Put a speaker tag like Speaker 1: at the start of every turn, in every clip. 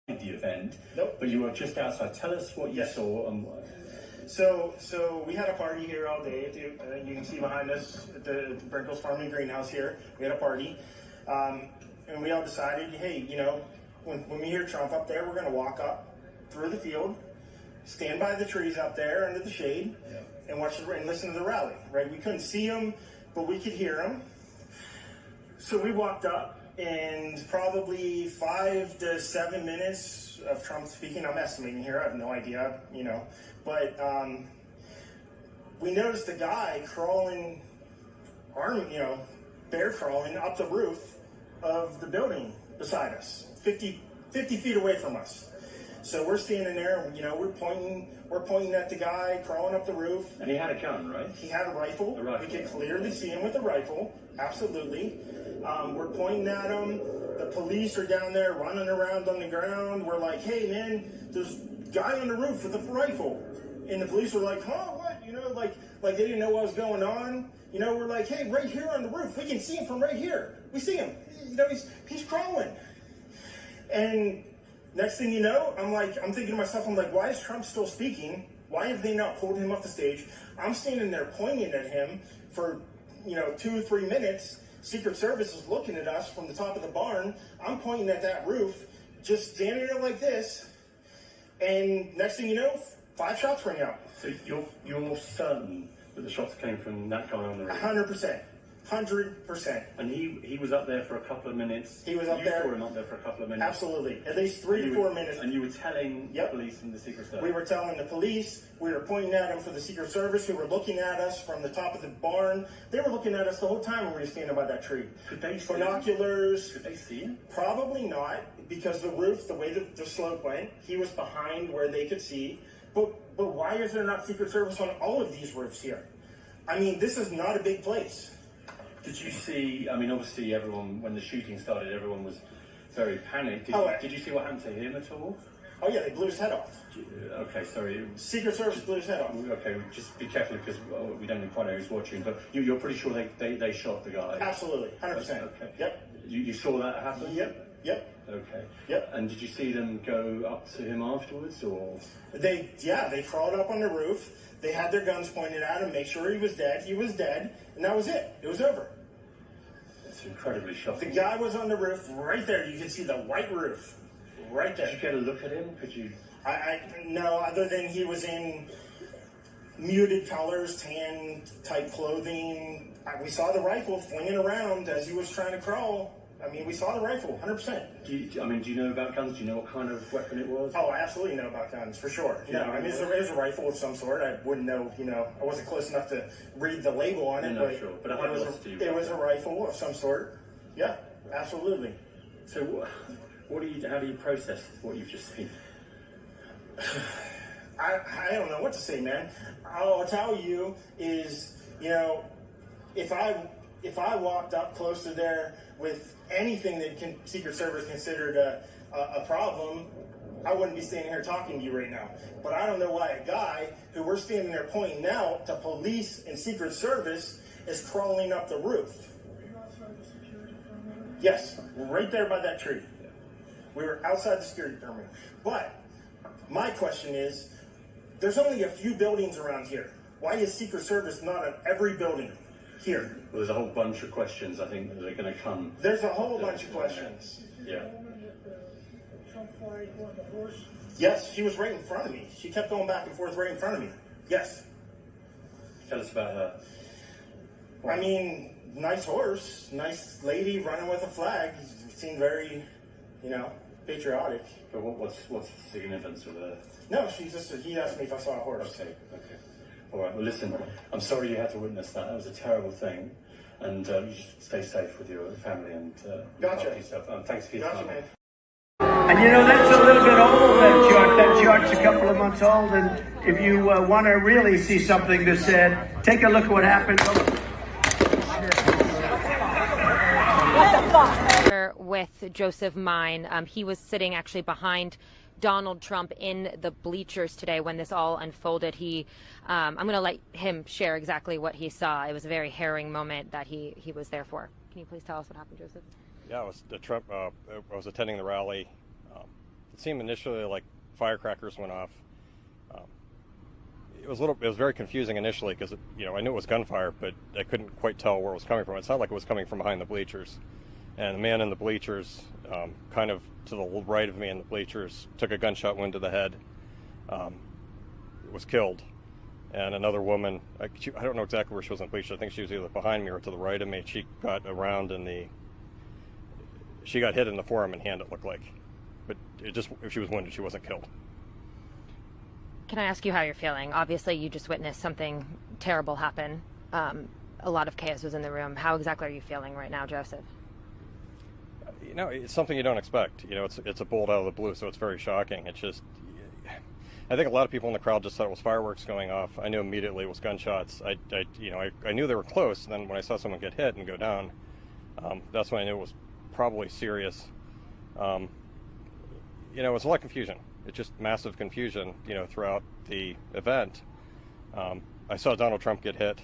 Speaker 1: the event.
Speaker 2: Nope.
Speaker 1: But you were just outside. Tell us what you saw. And
Speaker 2: So we had a party here all day. You can see behind us at the Brinkles Farm and Greenhouse here. We had a party. And we all decided, hey, you know, when we hear Trump up there, we're going to walk up through the field, stand by the trees up there under the shade, and watch and listen to the rally, right? We couldn't see him, but we could hear him. So we walked up, and probably 5 to 7 minutes of Trump speaking. I'm estimating here. I have no idea, you know. But we noticed a guy crawling, bear crawling up the roof of the building beside us, 50 feet away from us. So we're standing there, and, you know, we're pointing at the guy crawling up the roof.
Speaker 1: And he had a gun, right?
Speaker 2: He had a rifle. We could clearly see him with a rifle, absolutely. We're pointing at him. The police are down there running around on the ground. We're like, hey, man, there's a guy on the roof with a rifle. And the police were like, huh, what? You know, like they didn't know what was going on. You know, we're like, hey, right here on the roof. We can see him from right here. We see him. You know, he's crawling. And next thing you know, I'm thinking to myself, I'm like, why is Trump still speaking? Why have they not pulled him off the stage? I'm standing there pointing at him for, 2 or 3 minutes. Secret Service is looking at us from the top of the barn. I'm pointing at that roof, just standing there like this. And next thing you know, 5 shots ring out.
Speaker 1: So you're certain that the shots came from that guy on the roof?
Speaker 2: 100%. 100%.
Speaker 1: And he was up there for a couple of minutes.
Speaker 2: He was up there.
Speaker 1: You saw him up there for a couple of minutes.
Speaker 2: Absolutely. At least 3 to 4 minutes.
Speaker 1: And you were telling the police and the Secret Service?
Speaker 2: We were telling the police. We were pointing at them for the Secret Service, who were looking at us from the top of the barn. They were looking at us the whole time when we were standing by that tree.
Speaker 1: Could they see
Speaker 2: binoculars?
Speaker 1: Could they see him?
Speaker 2: Probably not, because the roof, the way the slope went, he was behind where they could see. But why is there not Secret Service on all of these roofs here? I mean, this is not a big place.
Speaker 1: Did you see, I mean, obviously everyone, when the shooting started, everyone was very panicked. Did you see what happened to him at all?
Speaker 2: Oh yeah, they blew his head off.
Speaker 1: Okay, sorry.
Speaker 2: Secret Service blew his head off.
Speaker 1: Okay, just be careful because we don't quite know who's watching, but you're pretty sure they shot the guy?
Speaker 2: Absolutely, 100%.
Speaker 1: Okay.
Speaker 2: Yep.
Speaker 1: You saw that happen?
Speaker 2: Yep.
Speaker 1: Okay.
Speaker 2: Yep.
Speaker 1: And did you see them go up to him afterwards, or?
Speaker 2: They crawled up on the roof. They had their guns pointed at him, make sure he was dead. He was dead, and that was it. It was over.
Speaker 1: It's incredibly shocking.
Speaker 2: The guy was on the roof right there. You can see the white roof right there.
Speaker 1: Did you get a look at him? Could you?
Speaker 2: No, other than he was in muted colors, tan type clothing. We saw the rifle flinging around as he was trying to crawl. I mean, we saw the rifle, 100%.
Speaker 1: Do you know about guns? Do you know what kind of weapon it was?
Speaker 2: Oh, I absolutely know about guns, for sure. No, I mean, it was a rifle of some sort. I wouldn't know, I wasn't close enough to read the label on it, but,
Speaker 1: sure. But
Speaker 2: it was a rifle of some sort. Yeah, absolutely.
Speaker 1: So how do you process what you've just seen?
Speaker 2: I don't know what to say, man. All I'll tell you is, if I walked up close to there with anything that Secret Service considered a problem, I wouldn't be standing here talking to you right now. But I don't know why a guy who we're standing there pointing out to police and Secret Service is crawling up the roof.
Speaker 3: Were you outside the security perimeter?
Speaker 2: Yes, right there by that tree. We were outside the security perimeter. But my question is, there's only a few buildings around here. Why is Secret Service not on every building here?
Speaker 1: Well, there's a whole bunch of questions, I think, that are going to come.
Speaker 2: There's a whole bunch of questions.
Speaker 1: Yeah.
Speaker 3: Trump flag on the horse?
Speaker 2: Yes, she was right in front of me. She kept going back and forth right in front of me. Yes.
Speaker 1: Tell us about her.
Speaker 2: I mean, nice horse, nice lady running with a flag. Seemed very, patriotic.
Speaker 1: But what's the significance of her?
Speaker 2: No, he asked me if I saw a horse.
Speaker 1: Okay. All right, well, listen, I'm sorry you had to witness that. That was a terrible thing. And you should stay safe with your family and look after yourself. Thanks for your time.
Speaker 2: Man.
Speaker 4: And that's a little bit old, that chart's a couple of months old. And if you want to really see something that's said, take a look at what happened.
Speaker 5: With Joseph Mine, he was sitting actually behind Donald Trump in the bleachers today when this all unfolded. I'm going to let him share exactly what he saw. It was a very harrowing moment that he was there for. Can you please tell us what happened, Joseph?
Speaker 6: Yeah, it was Trump. I was attending the rally. It seemed initially like firecrackers went off. It was very confusing initially because I knew it was gunfire, but I couldn't quite tell where it was coming from. It sounded like it was coming from behind the bleachers, and the man in the bleachers, kind of to the right of me in the bleachers, took a gunshot wound to the head. Was killed, and another woman, I don't know exactly where she was in the bleachers. I think she was either behind me or to the right of me. She got around she got hit in the forearm and hand, it looked like, but if she was wounded, she wasn't killed.
Speaker 5: Can I ask you how you're feeling? Obviously, you just witnessed something terrible happen. A lot of chaos was in the room. How exactly are you feeling right now, Joseph?
Speaker 6: It's something you don't expect. It's a bolt out of the blue, so it's very shocking. It's just, I think a lot of people in the crowd just thought it was fireworks going off. I knew immediately it was gunshots. I knew they were close, and then when I saw someone get hit and go down, that's when I knew it was probably serious. It was a lot of confusion. It's just massive confusion, throughout the event. I saw Donald Trump get hit.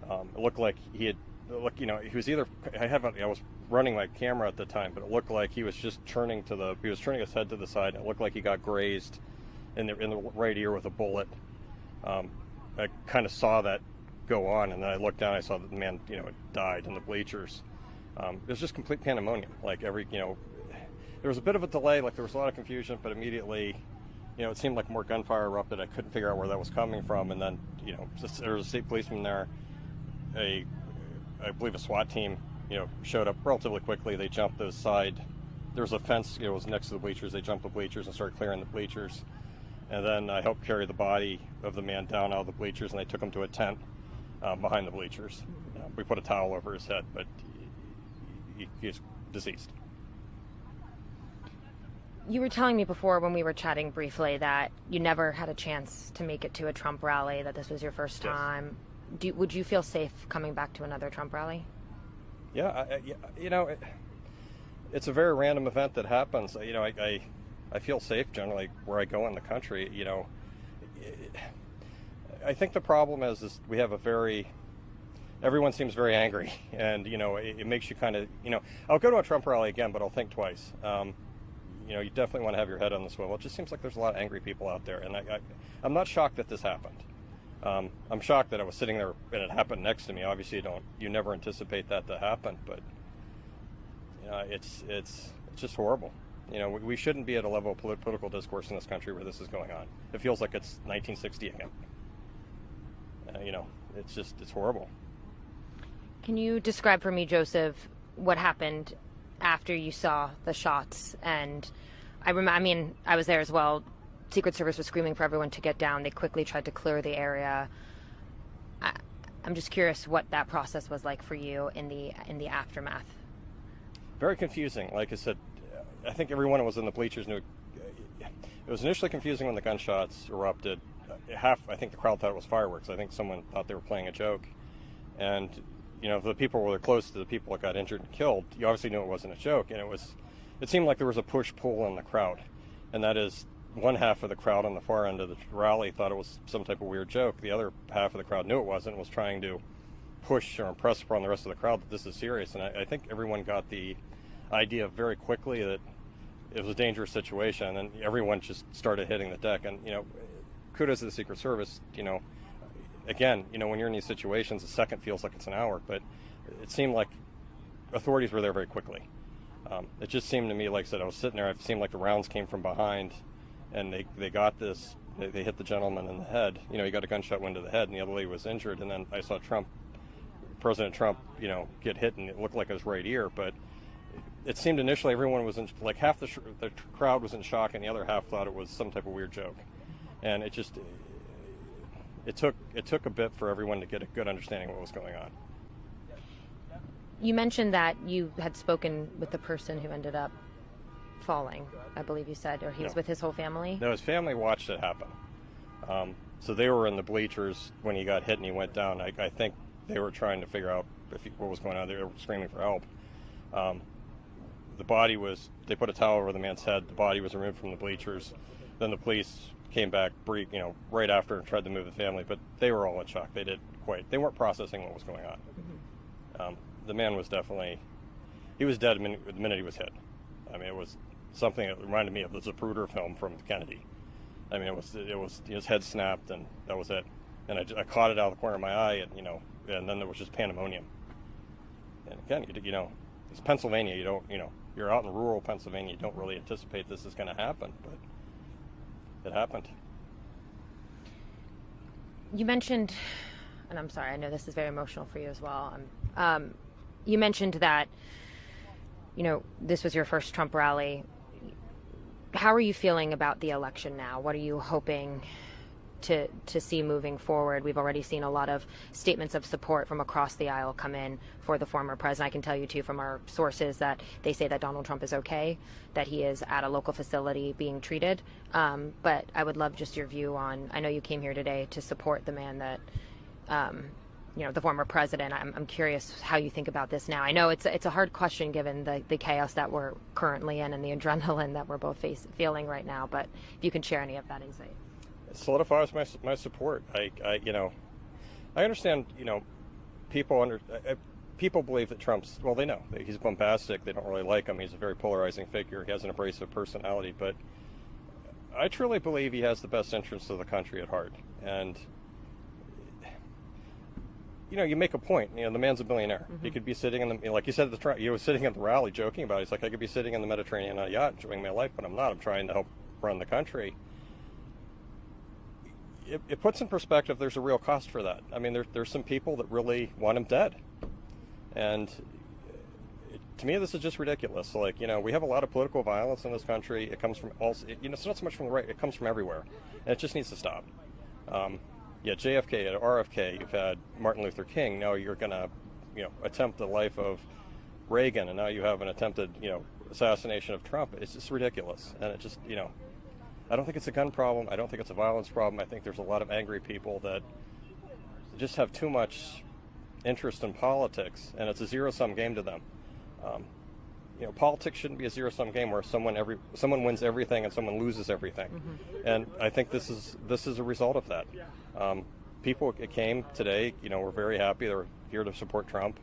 Speaker 6: It looked like he was either, I was running my camera at the time, but it looked like he was just turning his head to the side, and it looked like he got grazed in the right ear with a bullet. I kind of saw that go on, and then I looked down, I saw that the man, had died in the bleachers. It was just complete pandemonium. Like there was a bit of a delay, like there was a lot of confusion, but immediately, it seemed like more gunfire erupted. I couldn't figure out where that was coming from, and then, there was a state policeman there. I believe a SWAT team, showed up relatively quickly. They jumped the side. There was a fence, it was next to the bleachers. They jumped the bleachers and started clearing the bleachers. And then I helped carry the body of the man down out of the bleachers, and they took him to a tent behind the bleachers. We put a towel over his head, but he's deceased.
Speaker 5: You were telling me before when we were chatting briefly that you never had a chance to make it to a Trump rally, that this was your first time. Yes. Would you feel safe coming back to another Trump rally?
Speaker 6: Yeah, it's a very random event that happens. I feel safe generally where I go in the country. I think the problem is we have everyone seems very angry, and it makes you kind of, I'll go to a Trump rally again, but I'll think twice. You definitely want to have your head on the swivel. It just seems like there's a lot of angry people out there, and I'm not shocked that this happened. I'm shocked that I was sitting there and it happened next to me. Obviously, you never anticipate that to happen, but it's just horrible. We shouldn't be at a level of political discourse in this country where this is going on. It feels like it's 1960 again. It's horrible.
Speaker 5: Can you describe for me, Joseph, what happened after you saw the shots? And I was there as well. Secret Service was screaming for everyone to get down. They quickly tried to clear the area. I'm just curious what that process was like for you in the aftermath. Very confusing.
Speaker 6: Like I said, I think everyone who was in the bleachers knew. It was initially confusing when the gunshots erupted. I think the crowd thought it was fireworks. I think someone thought they were playing a joke. And, the people were close to the people that got injured and killed, you obviously knew it wasn't a joke. And it seemed like there was a push-pull in the crowd. And that is, one half of the crowd on the far end of the rally thought it was some type of weird joke. The other half of the crowd knew it wasn't, was trying to push or impress upon the rest of the crowd that this is serious. And I think everyone got the idea very quickly that it was a dangerous situation, and everyone just started hitting the deck. And, kudos to the Secret Service. Again, when you're in these situations, a second feels like it's an hour, but it seemed like authorities were there very quickly. It just seemed to me, like I said, I was sitting there, it seemed like the rounds came from behind, and they got this, they hit the gentleman in the head. He got a gunshot wound to the head, and the other lady was injured, and then I saw President Trump, get hit, and it looked like his right ear, but it seemed initially everyone was like half the crowd was in shock, and the other half thought it was some type of weird joke. And it took a bit for everyone to get a good understanding of what was going on.
Speaker 5: You mentioned that you had spoken with the person who ended up falling, I believe you said, or he was with his whole family?
Speaker 6: No, his family watched it happen. So they were in the bleachers when he got hit and he went down. I think they were trying to figure out what was going on. They were screaming for help. The body they put a towel over the man's head. The body was removed from the bleachers. Then the police came back, right after and tried to move the family, but they were all in shock. They weren't processing what was going on. Mm-hmm. The man was he was dead the minute he was hit. I mean, something that reminded me of the Zapruder film from Kennedy. I mean, it was his head snapped, and that was it. And I caught it out of the corner of my eye, and and then there was just pandemonium. And again, it's Pennsylvania. You're out in rural Pennsylvania. You don't really anticipate this is going to happen, but it happened.
Speaker 5: You mentioned, and I'm sorry, I know this is very emotional for you as well. You mentioned that, this was your first Trump rally. How are you feeling about the election now? What are you hoping to see moving forward? We've already seen a lot of statements of support from across the aisle come in for the former president. I can tell you, too, from our sources that they say that Donald Trump is okay, that he is at a local facility being treated. But I would love just your view on, I know you came here today to support the man that, the former president. I'm curious how you think about this now. I know it's a hard question given the chaos that we're currently in and the adrenaline that we're both feeling right now. But if you can share any of that insight.
Speaker 6: It solidifies my support. I understand. People believe that Trump's, well, they know he's bombastic. They don't really like him. He's a very polarizing figure. He has an abrasive personality. But I truly believe he has the best interests of the country at heart. And you make a point. The man's a billionaire. Mm-hmm. He could be sitting like you said, he was sitting at the rally joking about it. He's like, I could be sitting in the Mediterranean on a yacht enjoying my life, but I'm not. I'm trying to help run the country. It puts in perspective there's a real cost for that. I mean, there's some people that really want him dead. And to me, this is just ridiculous. Like, we have a lot of political violence in this country. It comes from it's not so much from the right. It comes from everywhere. And it just needs to stop. JFK, RFK, you've had Martin Luther King. Now you're going to, attempt the life of Reagan. And now you have an attempted, assassination of Trump. It's just ridiculous. And it just, I don't think it's a gun problem. I don't think it's a violence problem. I think there's a lot of angry people that just have too much interest in politics, and it's a zero-sum game to them. Politics shouldn't be a zero-sum game where someone wins everything and someone loses everything. Mm-hmm. And I think this is a result of that. People came today. Were very happy. They're here to support Trump.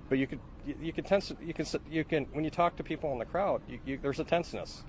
Speaker 6: But you can when you talk to people in the crowd, there's a tenseness.